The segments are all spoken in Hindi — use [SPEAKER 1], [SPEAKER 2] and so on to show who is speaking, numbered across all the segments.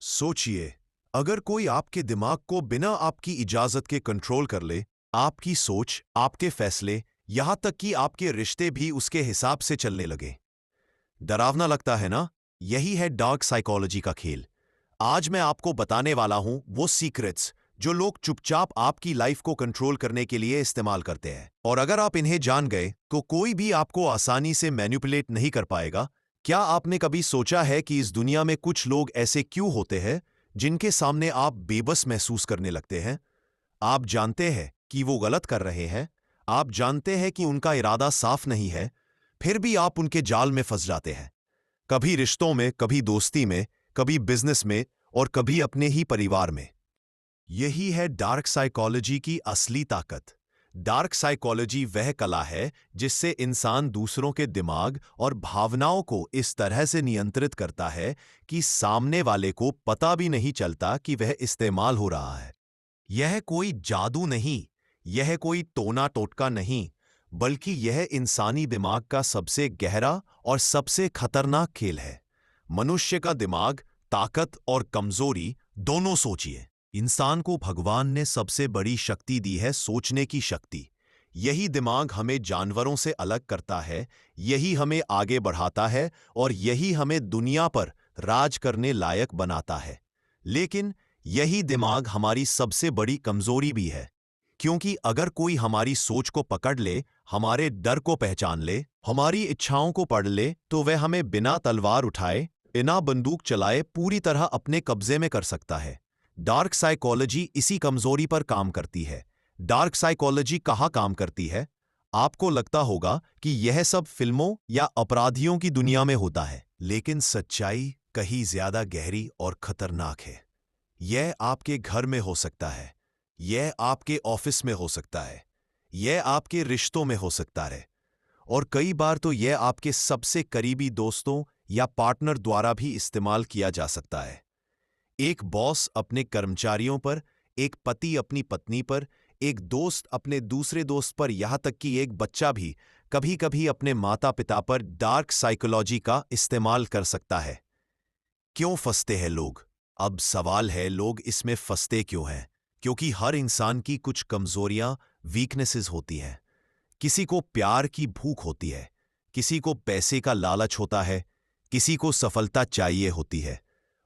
[SPEAKER 1] सोचिए, अगर कोई आपके दिमाग को बिना आपकी इजाजत के कंट्रोल कर ले, आपकी सोच, आपके फैसले, यहां तक कि आपके रिश्ते भी उसके हिसाब से चलने लगे। डरावना लगता है ना? यही है डार्क साइकोलॉजी का खेल। आज मैं आपको बताने वाला हूं वो सीक्रेट्स जो लोग चुपचाप आपकी लाइफ को कंट्रोल करने के लिए इस्तेमाल करते हैं। और अगर आप इन्हें जान गए तो कोई भी आपको आसानी से मैनिपुलेट नहीं कर पाएगा। क्या आपने कभी सोचा है कि इस दुनिया में कुछ लोग ऐसे क्यों होते हैं जिनके सामने आप बेबस महसूस करने लगते हैं? आप जानते हैं कि वो गलत कर रहे हैं, आप जानते हैं कि उनका इरादा साफ नहीं है, फिर भी आप उनके जाल में फंस जाते हैं। कभी रिश्तों में, कभी दोस्ती में, कभी बिजनेस में और कभी अपने ही परिवार में। यही है डार्क साइकोलॉजी की असली ताकत। डार्क साइकोलॉजी वह कला है जिससे इंसान दूसरों के दिमाग और भावनाओं को इस तरह से नियंत्रित करता है कि सामने वाले को पता भी नहीं चलता कि वह इस्तेमाल हो रहा है। यह कोई जादू नहीं, यह कोई टोना टोटका नहीं, बल्कि यह इंसानी दिमाग का सबसे गहरा और सबसे खतरनाक खेल है। मनुष्य का दिमाग, ताकत और कमजोरी दोनों सोचिए। इंसान को भगवान ने सबसे बड़ी शक्ति दी है, सोचने की शक्ति। यही दिमाग हमें जानवरों से अलग करता है, यही हमें आगे बढ़ाता है और यही हमें दुनिया पर राज करने लायक बनाता है। लेकिन यही दिमाग हमारी सबसे बड़ी कमजोरी भी है, क्योंकि अगर कोई हमारी सोच को पकड़ ले, हमारे डर को पहचान ले, हमारी इच्छाओं को पढ़ ले, तो वह हमें बिना तलवार उठाए, बिना बंदूक चलाए पूरी तरह अपने कब्जे में कर सकता है। डार्क साइकोलॉजी इसी कमजोरी पर काम करती है। डार्क साइकोलॉजी कहाँ काम करती है? आपको लगता होगा कि यह सब फिल्मों या अपराधियों की दुनिया में होता है, लेकिन सच्चाई कहीं ज्यादा गहरी और खतरनाक है। यह आपके घर में हो सकता है, यह आपके ऑफिस में हो सकता है, यह आपके रिश्तों में हो सकता है, और कई बार तो यह आपके सबसे करीबी दोस्तों या पार्टनर द्वारा भी इस्तेमाल किया जा सकता है। एक बॉस अपने कर्मचारियों पर, एक पति अपनी पत्नी पर, एक दोस्त अपने दूसरे दोस्त पर, यहां तक कि एक बच्चा भी कभी कभी अपने माता पिता पर डार्क साइकोलॉजी का इस्तेमाल कर सकता है। क्यों फंसते हैं लोग? अब सवाल है, लोग इसमें फंसते क्यों हैं? क्योंकि हर इंसान की कुछ कमजोरियां, वीकनेसेस होती हैं। किसी को प्यार की भूख होती है, किसी को पैसे का लालच होता है, किसी को सफलता चाहिए होती है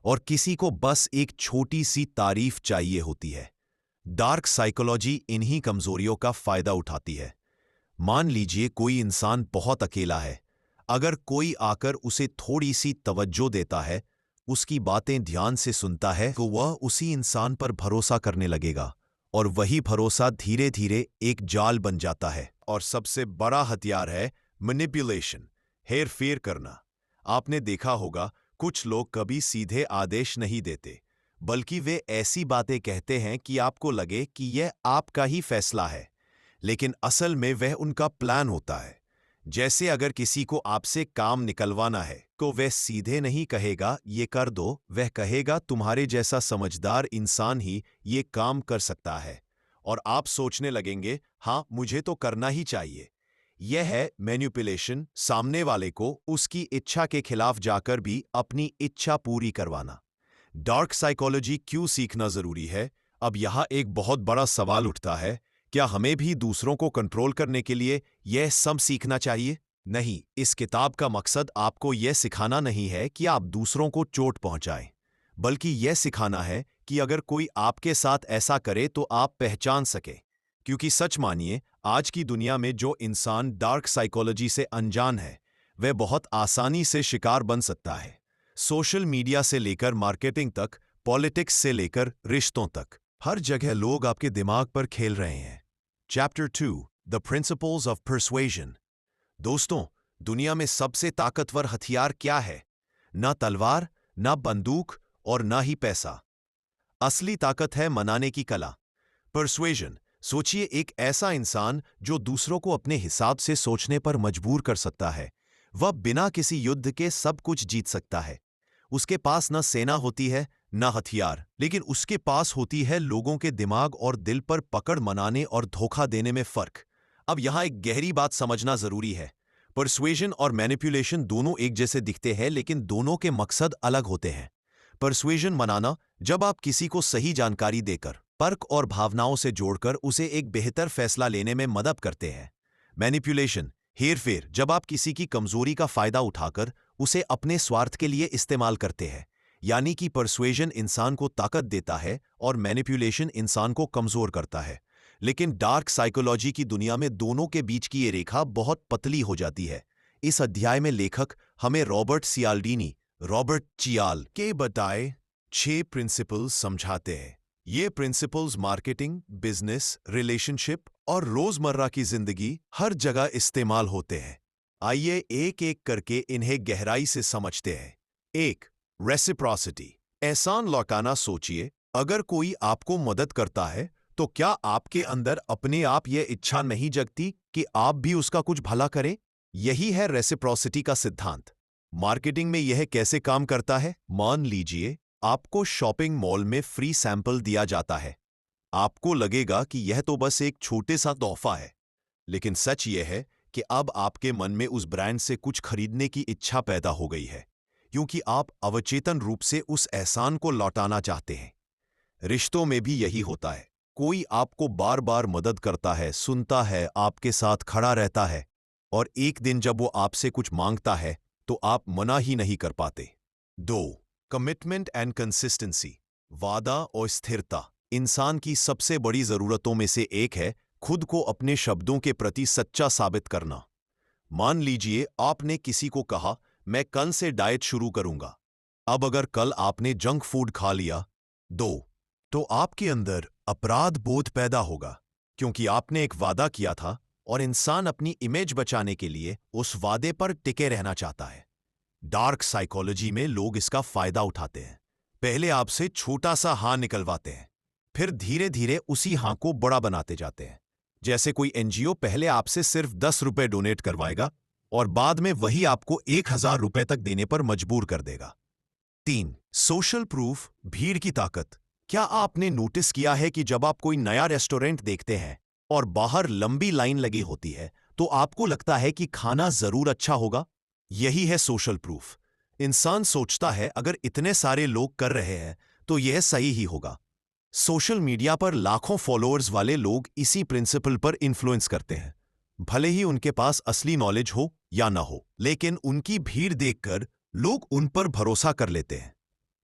[SPEAKER 1] और किसी को बस एक छोटी सी तारीफ चाहिए होती है। डार्क साइकोलॉजी इन्हीं कमजोरियों का फायदा उठाती है। मान लीजिए कोई इंसान बहुत अकेला है। अगर कोई आकर उसे थोड़ी सी तवज्जो देता है, उसकी बातें ध्यान से सुनता है, तो वह उसी इंसान पर भरोसा करने लगेगा और वही भरोसा धीरे धीरे एक जाल बन जाता है। और सबसे बड़ा हथियार है मैनिपुलेशन, हेर फेर करना। आपने देखा होगा, कुछ लोग कभी सीधे आदेश नहीं देते, बल्कि वे ऐसी बातें कहते हैं कि आपको लगे कि यह आपका ही फैसला है, लेकिन असल में वह उनका प्लान होता है। जैसे अगर किसी को आपसे काम निकलवाना है, तो वह सीधे नहीं कहेगा ये कर दो, वह कहेगा तुम्हारे जैसा समझदार इंसान ही ये काम कर सकता है, और आप सोचने लगेंगे हाँ मुझे तो करना ही चाहिए। यह है मैनिपुलेशन, सामने वाले को उसकी इच्छा के खिलाफ जाकर भी अपनी इच्छा पूरी करवाना। डार्क साइकोलॉजी क्यों सीखना जरूरी है? अब यहां एक बहुत बड़ा सवाल उठता है, क्या हमें भी दूसरों को कंट्रोल करने के लिए यह सब सीखना चाहिए? नहीं, इस किताब का मकसद आपको यह सिखाना नहीं है कि आप दूसरों को चोट पहुंचाएं, बल्कि यह सिखाना है कि अगर कोई आपके साथ ऐसा करे तो आप पहचान सके। क्योंकि सच मानिए, आज की दुनिया में जो इंसान डार्क साइकोलॉजी से अनजान है, वह बहुत आसानी से शिकार बन सकता है। सोशल मीडिया से लेकर मार्केटिंग तक, पॉलिटिक्स से लेकर रिश्तों तक, हर जगह लोग आपके दिमाग पर खेल रहे हैं। Chapter 2, the principles of persuasion. दोस्तों, दुनिया में सबसे ताकतवर हथियार क्या है? ना तलवार, ना बंदूक और ना ही पैसा। असली ताकत है मनाने की कला, परसुएजन। सोचिए, एक ऐसा इंसान जो दूसरों को अपने हिसाब से सोचने पर मजबूर कर सकता है। वह बिना किसी युद्ध के सब कुछ जीत सकता है। उसके पास न सेना होती है, न हथियार, लेकिन उसके पास होती है लोगों के दिमाग और दिल पर पकड़। मनाने और धोखा देने में फर्क। अब यहां एक गहरी बात समझना जरूरी है। परसुएजन और मैनिपुलेशन दोनों एक जैसे दिखते हैं, लेकिन दोनों के मकसद अलग होते हैं। परसुएजन मनाना, जब आप किसी को सही जानकारी देकर, पर्क और भावनाओं से जोड़कर उसे एक बेहतर फैसला लेने में मदद करते हैं। मैनिपुलेशन, हेरफेर, जब आप किसी की कमजोरी का फायदा उठाकर उसे अपने स्वार्थ के लिए इस्तेमाल करते हैं। यानी कि परसुएजन इंसान को ताकत देता है और मैनिपुलेशन इंसान को कमजोर करता है। लेकिन डार्क साइकोलॉजी की दुनिया में दोनों के बीच की ये रेखा बहुत पतली हो जाती है। इस अध्याय में लेखक हमें रॉबर्ट चियाल के बताए 6 प्रिंसिपल्स समझाते हैं। ये प्रिंसिपल्स मार्केटिंग, बिजनेस, रिलेशनशिप और रोजमर्रा की जिंदगी हर जगह इस्तेमाल होते हैं। आइए एक एक करके इन्हें गहराई से समझते हैं। 1. रेसिप्रोसिटी, एहसान लौटाना। सोचिए, अगर कोई आपको मदद करता है तो क्या आपके अंदर अपने आप यह इच्छा नहीं जगती कि आप भी उसका कुछ भला करें? यही है रेसिप्रोसिटी का सिद्धांत। मार्केटिंग में यह कैसे काम करता है? मान लीजिए आपको शॉपिंग मॉल में फ्री सैंपल दिया जाता है। आपको लगेगा कि यह तो बस एक छोटे सा तोहफा है, लेकिन सच यह है कि अब आपके मन में उस ब्रांड से कुछ खरीदने की इच्छा पैदा हो गई है, क्योंकि आप अवचेतन रूप से उस एहसान को लौटाना चाहते हैं। रिश्तों में भी यही होता है। कोई आपको बार बार मदद करता है, सुनता है, आपके साथ खड़ा रहता है, और एक दिन जब वो आपसे कुछ मांगता है तो आप मना ही नहीं कर पाते। 2. कमिटमेंट एंड कंसिस्टेंसी, वादा और स्थिरता। इंसान की सबसे बड़ी जरूरतों में से एक है खुद को अपने शब्दों के प्रति सच्चा साबित करना। मान लीजिए आपने किसी को कहा, मैं कल से डाइट शुरू करूंगा। अब अगर कल आपने जंक फूड खा लिया, तो आपके अंदर अपराध बोध पैदा होगा, क्योंकि आपने एक वादा किया था और इंसान अपनी इमेज बचाने के लिए उस वादे पर टिके रहना चाहता है। डार्क साइकोलॉजी में लोग इसका फायदा उठाते हैं। पहले आपसे छोटा सा हाँ निकलवाते हैं, फिर धीरे धीरे उसी हाँ को बड़ा बनाते जाते हैं। जैसे कोई एनजीओ पहले आपसे सिर्फ 10 रुपए डोनेट करवाएगा और बाद में वही आपको 1000 रुपए तक देने पर मजबूर कर देगा। 3. सोशल प्रूफ, भीड़ की ताकत। क्या आपने नोटिस किया है कि जब आप कोई नया रेस्टोरेंट देखते हैं और बाहर लंबी लाइन लगी होती है तो आपको लगता है कि खाना जरूर अच्छा होगा? यही है सोशल प्रूफ। इंसान सोचता है अगर इतने सारे लोग कर रहे हैं तो यह सही ही होगा। सोशल मीडिया पर लाखों फॉलोअर्स वाले लोग इसी प्रिंसिपल पर इन्फ्लुएंस करते हैं। भले ही उनके पास असली नॉलेज हो या ना हो, लेकिन उनकी भीड़ देखकर लोग उन पर भरोसा कर लेते हैं।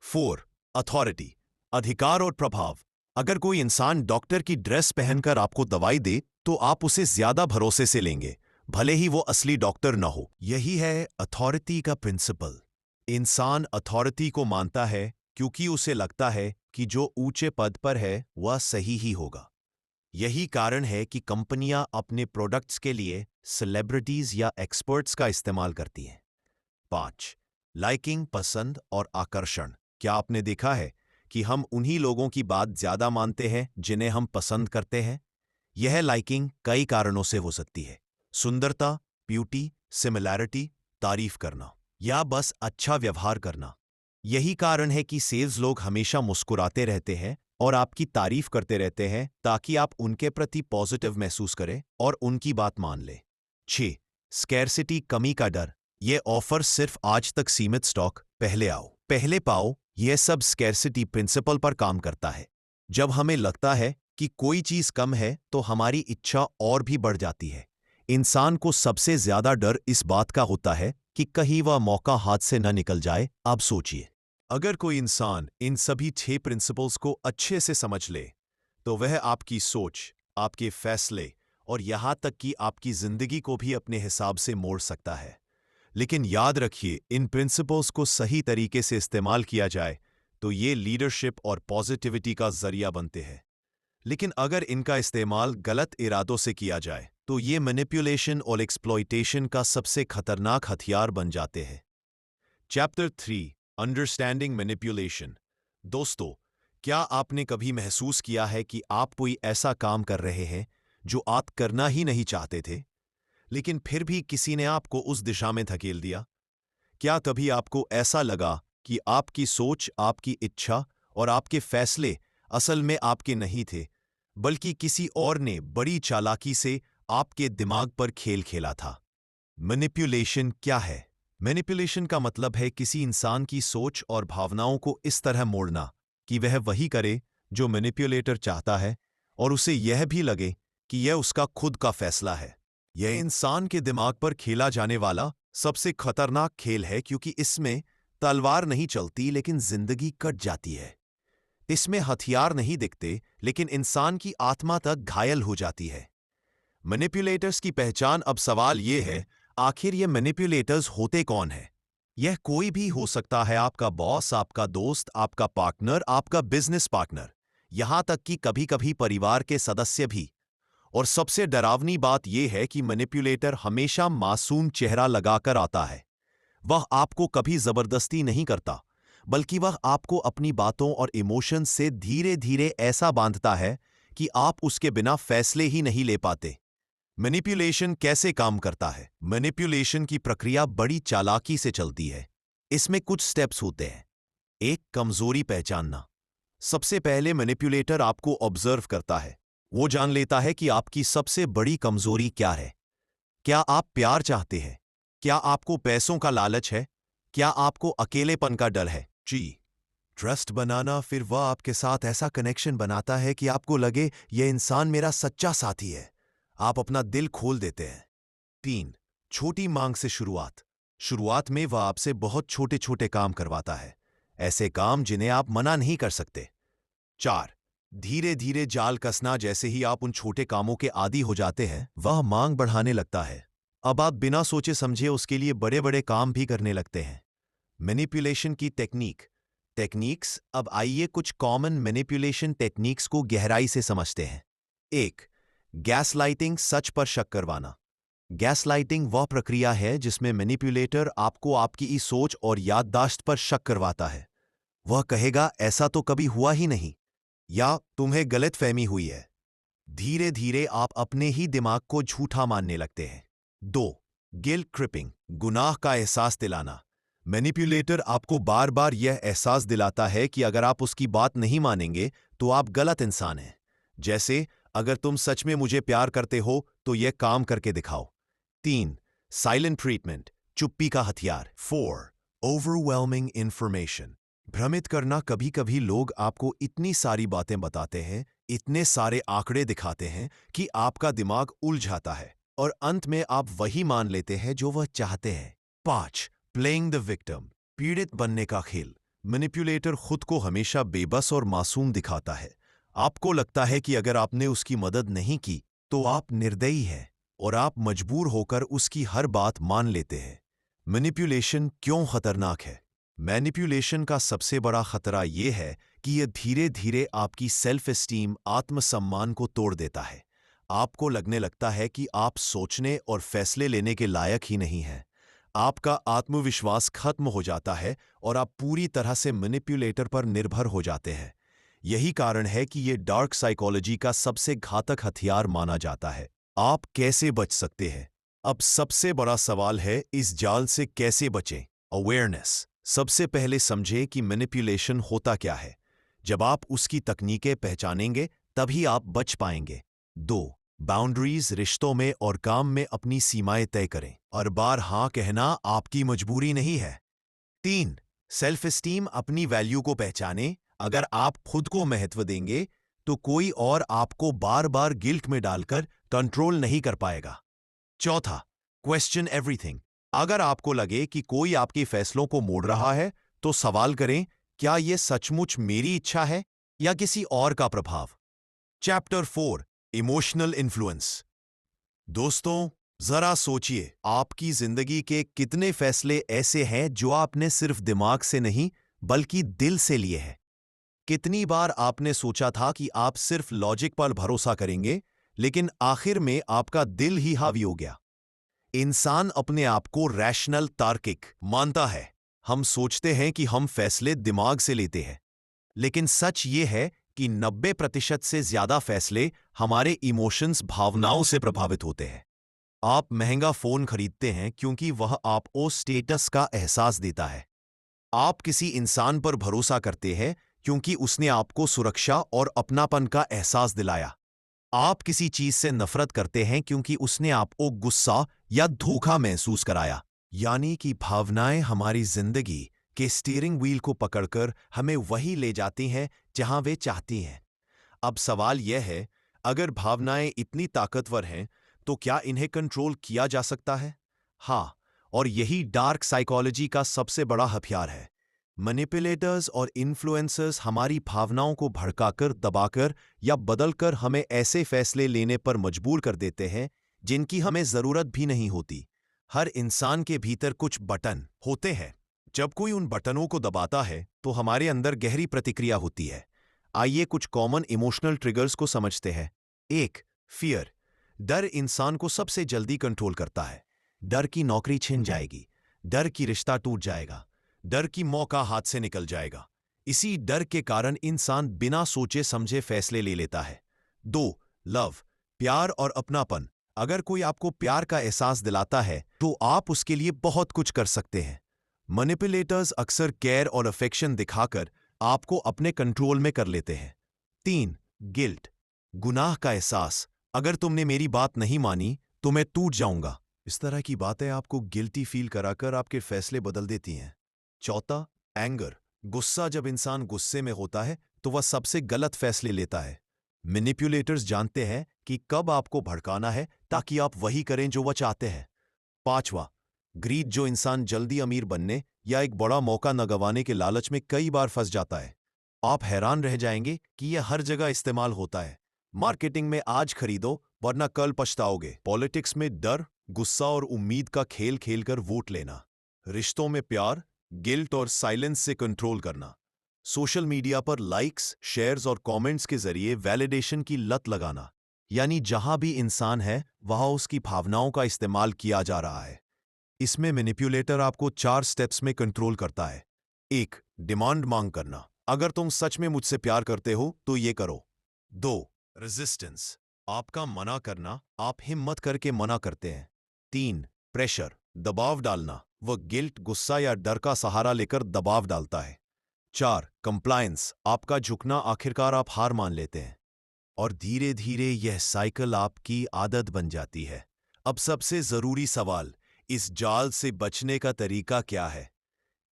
[SPEAKER 1] 4. अथॉरिटी, अधिकार और प्रभाव। अगर कोई इंसान डॉक्टर की ड्रेस पहनकर आपको दवाई दे तो आप उसे ज्यादा भरोसे से लेंगे, भले ही वो असली डॉक्टर न हो। यही है अथॉरिटी का प्रिंसिपल। इंसान अथॉरिटी को मानता है क्योंकि उसे लगता है कि जो ऊंचे पद पर है वह सही ही होगा। यही कारण है कि कंपनियां अपने प्रोडक्ट्स के लिए सेलिब्रिटीज या एक्सपर्ट्स का इस्तेमाल करती हैं। 5. लाइकिंग, पसंद और आकर्षण। क्या आपने देखा है कि हम उन्हीं लोगों की बात ज्यादा मानते हैं जिन्हें हम पसंद करते हैं? यह लाइकिंग कई कारणों से हो सकती है। सुंदरता, ब्यूटी, सिमिलैरिटी, तारीफ करना, या बस अच्छा व्यवहार करना। यही कारण है कि सेल्स लोग हमेशा मुस्कुराते रहते हैं और आपकी तारीफ करते रहते हैं ताकि आप उनके प्रति पॉजिटिव महसूस करें और उनकी बात मान लें। 6. स्कैरसिटी, कमी का डर। यह ऑफर सिर्फ आज तक सीमित स्टॉक, पहले आओ पहले पाओ, यह सब स्कैरसिटी प्रिंसिपल पर काम करता है। जब हमें लगता है कि कोई चीज कम है तो हमारी इच्छा और भी बढ़ जाती है। इंसान को सबसे ज्यादा डर इस बात का होता है कि कहीं वह मौका हाथ से न निकल जाए। अब सोचिए, अगर कोई इंसान इन सभी 6 प्रिंसिपल्स को अच्छे से समझ ले तो वह आपकी सोच, आपके फैसले और यहां तक कि आपकी जिंदगी को भी अपने हिसाब से मोड़ सकता है। लेकिन याद रखिए, इन प्रिंसिपल्स को सही तरीके से इस्तेमाल किया जाए तो ये लीडरशिप और पॉजिटिविटी का जरिया बनते हैं। लेकिन अगर इनका इस्तेमाल गलत इरादों से किया जाए तो ये मैनिपुलेशन और एक्सप्लॉयटेशन का सबसे खतरनाक हथियार बन जाते हैं। Chapter 3, understanding manipulation. दोस्तों, क्या आपने कभी महसूस किया है कि आप कोई ऐसा काम कर रहे हैं जो आप करना ही नहीं चाहते थे, लेकिन फिर भी किसी ने आपको उस दिशा में धकेल दिया? क्या कभी आपको ऐसा लगा कि आपकी सोच, आपकी इच्छा और आपके फैसले असल में आपके नहीं थे, बल्कि किसी और ने बड़ी चालाकी से आपके दिमाग पर खेल खेला था? मैनिपुलेशन क्या है? मैनिपुलेशन का मतलब है किसी इंसान की सोच और भावनाओं को इस तरह मोड़ना कि वह वही करे जो मैनिपुलेटर चाहता है और उसे यह भी लगे कि यह उसका खुद का फैसला है। यह इंसान के दिमाग पर खेला जाने वाला सबसे खतरनाक खेल है क्योंकि इसमें तलवार नहीं चलती लेकिन जिंदगी कट जाती है। इसमें हथियार नहीं दिखते लेकिन इंसान की आत्मा तक घायल हो जाती है। मैनिपुलेटर्स की पहचान। अब सवाल यह है, आखिर ये मैनिपुलेटर्स होते कौन हैं? यह कोई भी हो सकता है, आपका बॉस, आपका दोस्त, आपका पार्टनर, आपका बिजनेस पार्टनर, यहां तक कि कभी कभी परिवार के सदस्य भी। और सबसे डरावनी बात यह है कि मैनिपुलेटर हमेशा मासूम चेहरा लगाकर आता है। वह आपको कभी जबरदस्ती नहीं करता, बल्कि वह आपको अपनी बातों और इमोशंस से धीरे धीरे ऐसा बांधता है कि आप उसके बिना फैसले ही नहीं ले पाते। मैनिपुलेशन कैसे काम करता है? मैनिपुलेशन की प्रक्रिया बड़ी चालाकी से चलती है। इसमें कुछ स्टेप्स होते हैं। एक, कमजोरी पहचानना। सबसे पहले मैनिपुलेटर आपको ऑब्जर्व करता है। वो जान लेता है कि आपकी सबसे बड़ी कमजोरी क्या है। क्या आप प्यार चाहते हैं? क्या आपको पैसों का लालच है? क्या आपको अकेलेपन का डर है? जी, ट्रस्ट बनाना। फिर वह आपके साथ ऐसा कनेक्शन बनाता है कि आपको लगे यह इंसान मेरा सच्चा साथी है। आप अपना दिल खोल देते हैं। 3, छोटी मांग से शुरुआत। शुरुआत में वह आपसे बहुत छोटे छोटे काम करवाता है, ऐसे काम जिन्हें आप मना नहीं कर सकते। 4, धीरे धीरे जाल कसना। जैसे ही आप उन छोटे कामों के आदी हो जाते हैं, वह मांग बढ़ाने लगता है। अब आप बिना सोचे समझे उसके लिए बड़े बड़े काम भी करने लगते हैं। मैनिपुलेशन की टेक्निक्स। अब आइए कुछ कॉमन मैनिपुलेशन टेक्निक्स को गहराई से समझते हैं। 1, गैसलाइटिंग, सच पर शक करवाना। गैसलाइटिंग वह प्रक्रिया है जिसमें मैनिपुलेटर आपको आपकी ही सोच और याददाश्त पर शक करवाता है। वह कहेगा ऐसा तो कभी हुआ ही नहीं, या तुम्हें गलतफहमी हुई है। धीरे धीरे आप अपने ही दिमाग को झूठा मानने लगते हैं। 2, गिल्ट ट्रिपिंग, गुनाह का एहसास दिलाना। मैनिपुलेटर आपको बार बार यह एहसास दिलाता है कि अगर आप उसकी बात नहीं मानेंगे तो आप गलत इंसान हैं। जैसे, अगर तुम सच में मुझे प्यार करते हो तो यह काम करके दिखाओ। 3, साइलेंट ट्रीटमेंट, चुप्पी का हथियार। 4, ओवरवेलमिंग इंफॉर्मेशन, भ्रमित करना। कभी कभी लोग आपको इतनी सारी बातें बताते हैं, इतने सारे आंकड़े दिखाते हैं कि आपका दिमाग उलझाता है और अंत में आप वही मान लेते हैं जो वह चाहते हैं। 5, प्लेइंग द विक्टिम, पीड़ित बनने का खेल। मैनिपुलेटर खुद को हमेशा बेबस और मासूम दिखाता है। आपको लगता है कि अगर आपने उसकी मदद नहीं की तो आप निर्दयी हैं और आप मजबूर होकर उसकी हर बात मान लेते हैं। मैनिपुलेशन क्यों खतरनाक है? मैनिपुलेशन का सबसे बड़ा खतरा यह है कि यह धीरे धीरे आपकी सेल्फ एस्टीम, आत्मसम्मान को तोड़ देता है। आपको लगने लगता है कि आप सोचने और फैसले लेने के लायक ही नहीं हैं। आपका आत्मविश्वास खत्म हो जाता है और आप पूरी तरह से मैनिपुलेटर पर निर्भर हो जाते हैं। यही कारण है कि यह डार्क साइकोलॉजी का सबसे घातक हथियार माना जाता है। आप कैसे बच सकते हैं? अब सबसे बड़ा सवाल है, इस जाल से कैसे बचें? अवेयरनेस। सबसे पहले समझें कि मैनिपुलेशन होता क्या है। जब आप उसकी तकनीकें पहचानेंगे तभी आप बच पाएंगे। 2, बाउंड्रीज, रिश्तों में और काम में अपनी सीमाएं तय करें। हर बार हाँ कहना आपकी मजबूरी नहीं है। 3, सेल्फ एस्टीम, अपनी वैल्यू को पहचानें। अगर आप खुद को महत्व देंगे तो कोई और आपको बार बार गिल्ट में डालकर कंट्रोल नहीं कर पाएगा। 4, क्वेश्चन एवरीथिंग। अगर आपको लगे कि कोई आपके फैसलों को मोड़ रहा है तो सवाल करें, क्या यह सचमुच मेरी इच्छा है या किसी और का प्रभाव? Chapter 4, emotional influence. दोस्तों, जरा सोचिए, आपकी जिंदगी के कितने फैसले ऐसे हैं जो आपने सिर्फ दिमाग से नहीं बल्कि दिल से लिए हैं? कितनी बार आपने सोचा था कि आप सिर्फ लॉजिक पर भरोसा करेंगे, लेकिन आखिर में आपका दिल ही हावी हो गया। इंसान अपने आप को रैशनल, तार्किक मानता है। हम सोचते हैं कि हम फैसले दिमाग से लेते हैं, लेकिन सच ये है कि 90% से ज्यादा फैसले हमारे इमोशंस, भावनाओं से प्रभावित होते हैं। आप महंगा फोन खरीदते हैं क्योंकि वह आपको स्टेटस का एहसास देता है। आप किसी इंसान पर भरोसा करते हैं क्योंकि उसने आपको सुरक्षा और अपनापन का एहसास दिलाया। आप किसी चीज से नफरत करते हैं क्योंकि उसने आपको गुस्सा या धोखा महसूस कराया। यानी कि भावनाएं हमारी जिंदगी के स्टीयरिंग व्हील को पकड़कर हमें वही ले जाती हैं जहां वे चाहती हैं। अब सवाल यह है, अगर भावनाएं इतनी ताकतवर हैं तो क्या इन्हें कंट्रोल किया जा सकता है? हाँ, और यही डार्क साइकोलॉजी का सबसे बड़ा हथियार है। मैनिपुलेटर्स और इन्फ्लुएंसर्स हमारी भावनाओं को भड़काकर, दबाकर या बदलकर हमें ऐसे फैसले लेने पर मजबूर कर देते हैं जिनकी हमें जरूरत भी नहीं होती। हर इंसान के भीतर कुछ बटन होते हैं। जब कोई उन बटनों को दबाता है तो हमारे अंदर गहरी प्रतिक्रिया होती है। आइए कुछ कॉमन इमोशनल ट्रिगर्स को समझते हैं। 1. फियर। डर इंसान को सबसे जल्दी कंट्रोल करता है। डर की नौकरी छिन जाएगी, डर की रिश्ता टूट जाएगा, डर की मौका हाथ से निकल जाएगा। इसी डर के कारण इंसान बिना सोचे समझे फैसले ले लेता है। 2. लव। प्यार और अपनापन। अगर कोई आपको प्यार का एहसास दिलाता है तो आप उसके लिए बहुत कुछ कर सकते हैं। मैनिपुलेटर्स अक्सर केयर और अफेक्शन दिखाकर आपको अपने कंट्रोल में कर लेते हैं। 3. गिल्ट। गुनाह का एहसास। अगर तुमने मेरी बात नहीं मानी तो मैं टूट जाऊंगा। इस तरह की बातें आपको गिल्टी फील कराकर आपके फैसले बदल देती हैं। 4. एंगर। गुस्सा। जब इंसान गुस्से में होता है तो वह सबसे गलत फैसले लेता है। मैनिपुलेटर्स जानते हैं कि कब आपको भड़काना है ताकि आप वही करें जो वह चाहते हैं। 5. ग्रीड। जो इंसान जल्दी अमीर बनने या एक बड़ा मौका न गंवाने के लालच में कई बार फंस जाता है। आप हैरान रह जाएंगे कि यह हर जगह इस्तेमाल होता है। मार्केटिंग में आज खरीदो वरना कल पछताओगे। पॉलिटिक्स में डर, गुस्सा और उम्मीद का खेल खेलकर वोट लेना। रिश्तों में प्यार, गिल्ट और साइलेंस से कंट्रोल करना। सोशल मीडिया पर लाइक्स, शेयर्स और कमेंट्स के जरिए वैलिडेशन की लत लगाना। यानी जहां भी इंसान है वहां उसकी भावनाओं का इस्तेमाल किया जा रहा है। इसमें मैनिपुलेटर आपको 4 स्टेप्स में कंट्रोल करता है। 1. डिमांड मांग करना। अगर तुम सच में मुझसे प्यार करते हो तो ये करो। 2. रेजिस्टेंस। आपका मना करना, आप हिम्मत करके मना करते हैं। 3. प्रेशर। दबाव डालना। वह गिल्ट, गुस्सा या डर का सहारा लेकर दबाव डालता है। 4. कंप्लायंस। आपका झुकना, आखिरकार आप हार मान लेते हैं। और धीरे धीरे यह साइकिल आपकी आदत बन जाती है। अब सबसे जरूरी सवाल, इस जाल से बचने का तरीका क्या है?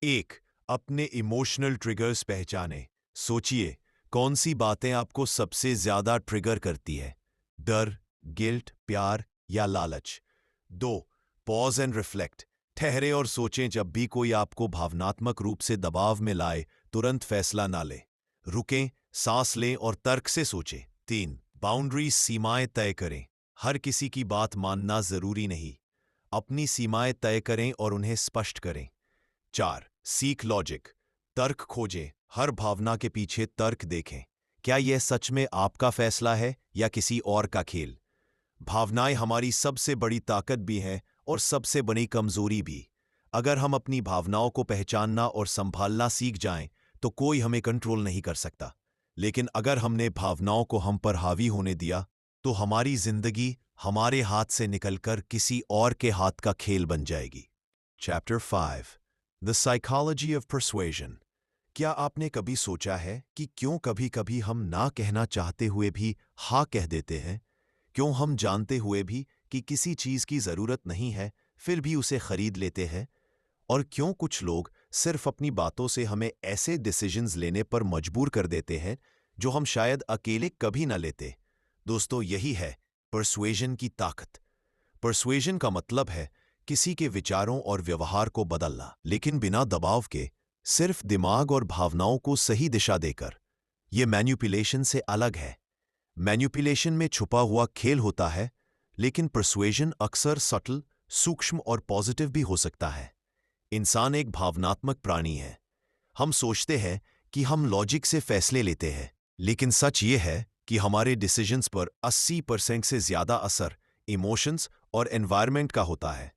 [SPEAKER 1] 1. अपने इमोशनल ट्रिगर्स पहचानें। सोचिए, कौन सी बातें आपको सबसे ज्यादा ट्रिगर करती है? डर, गिल्ट, प्यार या लालच? 2. Pause and reflect. ठहरे और सोचें। जब भी कोई आपको भावनात्मक रूप से दबाव में लाए तुरंत फैसला ना लें। रुकें, सांस लें और तर्क से सोचें। 3. बाउंड्रीज। सीमाएं तय करें। हर किसी की बात मानना जरूरी नहीं। अपनी सीमाएं तय करें और उन्हें स्पष्ट करें। 4. सीख लॉजिक। तर्क खोजें। हर भावना के पीछे तर्क देखें। क्या यह सच में आपका फैसला है या किसी और का खेल? भावनाएं हमारी सबसे बड़ी ताकत भी हैं और सबसे बड़ी कमजोरी भी। अगर हम अपनी भावनाओं को पहचानना और संभालना सीख जाएं तो कोई हमें कंट्रोल नहीं कर सकता। लेकिन अगर हमने भावनाओं को हम पर हावी होने दिया तो हमारी जिंदगी हमारे हाथ से निकलकर किसी और के हाथ का खेल बन जाएगी। Chapter 5, the psychology of persuasion. क्या आपने कभी सोचा है कि क्यों कभी कभी हम ना कहना चाहते हुए भी हाँ कह देते हैं? क्यों हम जानते हुए भी कि किसी चीज की जरूरत नहीं है फिर भी उसे खरीद लेते हैं? और क्यों कुछ लोग सिर्फ अपनी बातों से हमें ऐसे डिसीजंस लेने पर मजबूर कर देते हैं जो हम शायद अकेले कभी ना लेते? दोस्तों, यही है परसुएजन की ताकत। परसुएजन का मतलब है किसी के विचारों और व्यवहार को बदलना, लेकिन बिना दबाव के, सिर्फ दिमाग और भावनाओं को सही दिशा देकर। यह मैनिपुलेशन से अलग है। मैनिपुलेशन में छुपा हुआ खेल होता है, लेकिन परसुएजन अक्सर सटल, सूक्ष्म और पॉजिटिव भी हो सकता है। इंसान एक भावनात्मक प्राणी है। हम सोचते हैं कि हम लॉजिक से फैसले लेते हैं, लेकिन सच ये है कि हमारे डिसीजंस पर 80% से ज्यादा असर इमोशंस और एनवायरनमेंट का होता है।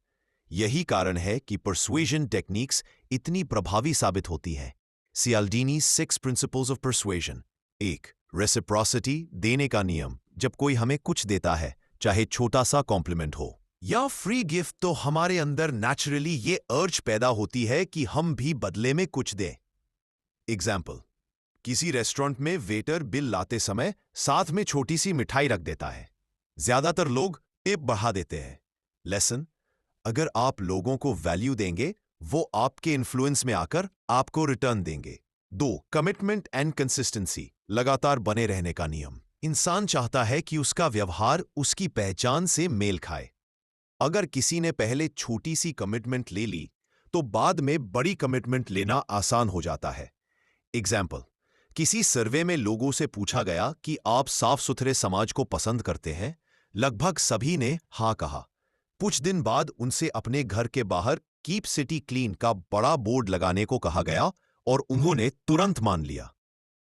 [SPEAKER 1] यही कारण है कि परसुएजन टेक्निक्स इतनी प्रभावी साबित होती हैं। सियाल्डीनी 6 प्रिंसिपल्स ऑफ परसुएजन। 1. रेसिप्रोसिटी, देने का नियम। जब कोई हमें कुछ देता है, चाहे छोटा सा कॉम्प्लीमेंट हो या फ्री गिफ्ट, तो हमारे अंदर नेचुरली ये अर्ज पैदा होती है कि हम भी बदले में कुछ दें। एग्जाम्पल, किसी रेस्टोरेंट में वेटर बिल लाते समय साथ में छोटी सी मिठाई रख देता है। ज्यादातर लोग टिप बढ़ा देते हैं। लेसन, अगर आप लोगों को वैल्यू देंगे, वो आपके इन्फ्लुएंस में आकर आपको रिटर्न देंगे। 2. कमिटमेंट एंड कंसिस्टेंसी, लगातार बने रहने का नियम। इंसान चाहता है कि उसका व्यवहार उसकी पहचान से मेल खाए। अगर किसी ने पहले छोटी सी कमिटमेंट ले ली, तो बाद में बड़ी कमिटमेंट लेना आसान हो जाता है। एग्जाम्पल, किसी सर्वे में लोगों से पूछा गया कि आप साफ सुथरे समाज को पसंद करते हैं। लगभग सभी ने हाँ कहा। कुछ दिन बाद उनसे अपने घर के बाहर कीप सिटी क्लीन का बड़ा बोर्ड लगाने को कहा गया और उन्होंने तुरंत मान लिया,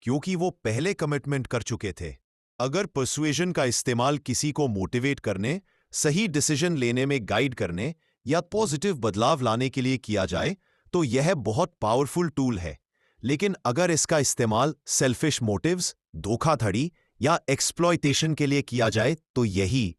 [SPEAKER 1] क्योंकि वो पहले कमिटमेंट कर चुके थे। अगर पर्सुएजन का इस्तेमाल किसी को मोटिवेट करने, सही डिसीजन लेने में गाइड करने या पॉजिटिव बदलाव लाने के लिए किया जाए, तो यह बहुत पावरफुल टूल है। लेकिन अगर इसका इस्तेमाल सेल्फिश मोटिव्स, धोखाधड़ी या एक्सप्लॉयटेशन के लिए किया जाए, तो यही